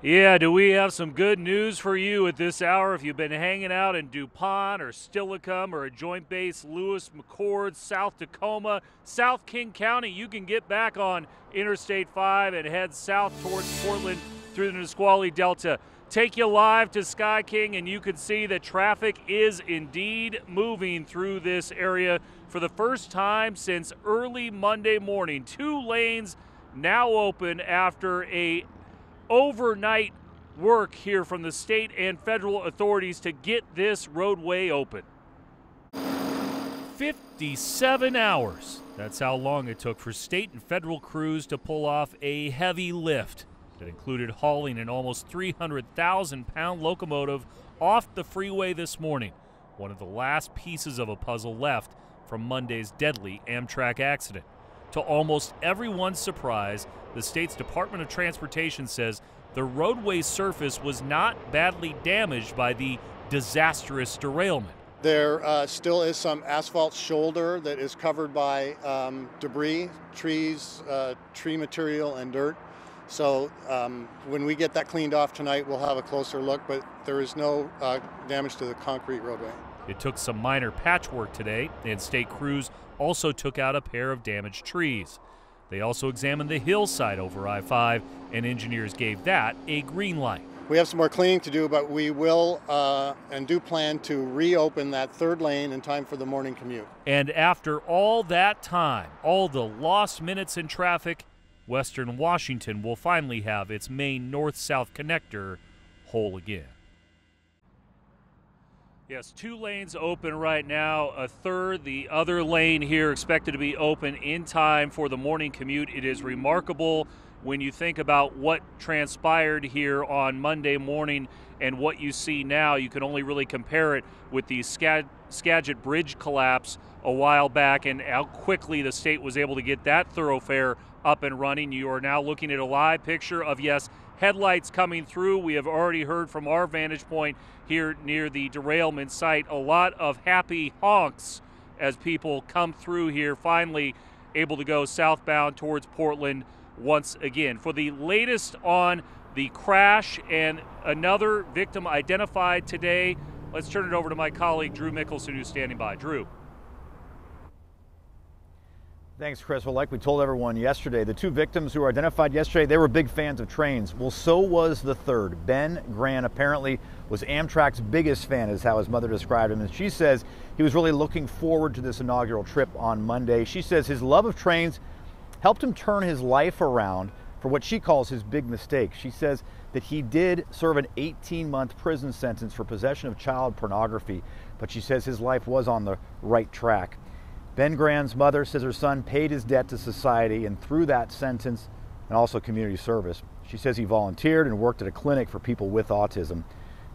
Yeah, do we have some good news for you at this hour? If you've been hanging out in DuPont or Steilacoom or at Joint Base Lewis, McChord, South Tacoma, South King County, you can get back on Interstate 5 and head south towards Portland through the Nisqually Delta. Take you live to Sky King, and you can see that traffic is indeed moving through this area for the first time since early Monday morning. 2 lanes now open after a overnight work here from the state and federal authorities to get this roadway open. 57 hours. That's how long it took for state and federal crews to pull off a heavy lift that included hauling an almost 300,000-pound locomotive off the freeway this morning, one of the last pieces of a puzzle left from Monday's deadly Amtrak accident. To almost everyone's surprise, the state's Department of Transportation says the roadway surface was not badly damaged by the disastrous derailment. There still is some asphalt shoulder that is covered by debris, trees, tree material, and dirt. So when we get that cleaned off tonight, we'll have a closer look, but there is no damage to the concrete roadway. It took some minor patchwork today, and state crews also took out a pair of damaged trees. They also examined the hillside over I-5, and engineers gave that a green light. We have some more cleaning to do, but we will and do plan to reopen that 3rd lane in time for the morning commute. And after all that time, all the lost minutes in traffic, Western Washington will finally have its main north-south connector whole again. Yes, 2 lanes open right now, a third, the other lane here expected to be open in time for the morning commute. It is remarkable when you think about what transpired here on Monday morning and what you see now. You can only really compare it with the Skagit Bridge collapse a while back and how quickly the state was able to get that thoroughfare up and running. You are now looking at a live picture of, yes, headlights coming through. We have already heard from our vantage point here near the derailment site a lot of happy honks as people come through here, finally able to go southbound towards Portland once again. For the latest on the crash and another victim identified today, let's turn it over to my colleague Drew Mickelson, who's standing by. Drew. Thanks, Chris. Well, like we told everyone yesterday, the 2 victims who were identified yesterday, they were big fans of trains. Well, so was the third. Ben Gran apparently was Amtrak's biggest fan, is how his mother described him. And she says he was really looking forward to this inaugural trip on Monday. She says his love of trains helped him turn his life around for what she calls his big mistake. She says that he did serve an 18-month prison sentence for possession of child pornography, but she says his life was on the right track. Ben Gran's mother says her son paid his debt to society, and through that sentence and also community service. She says he volunteered and worked at a clinic for people with autism.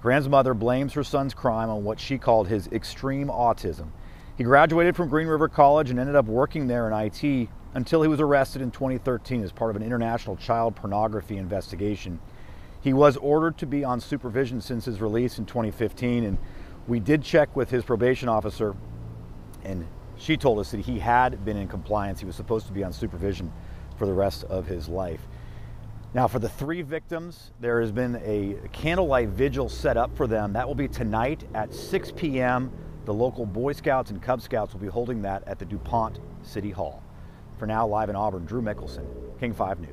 Gran's mother blames her son's crime on what she called his extreme autism. He graduated from Green River College and ended up working there in IT until he was arrested in 2013 as part of an international child pornography investigation. He was ordered to be on supervision since his release in 2015, and we did check with his probation officer, and she told us that he had been in compliance. He was supposed to be on supervision for the rest of his life. Now, for the 3 victims, there has been a candlelight vigil set up for them. That will be tonight at 6 p.m. The local Boy Scouts and Cub Scouts will be holding that at the DuPont City Hall. For now, live in Auburn, Drew Mickelson, King 5 News.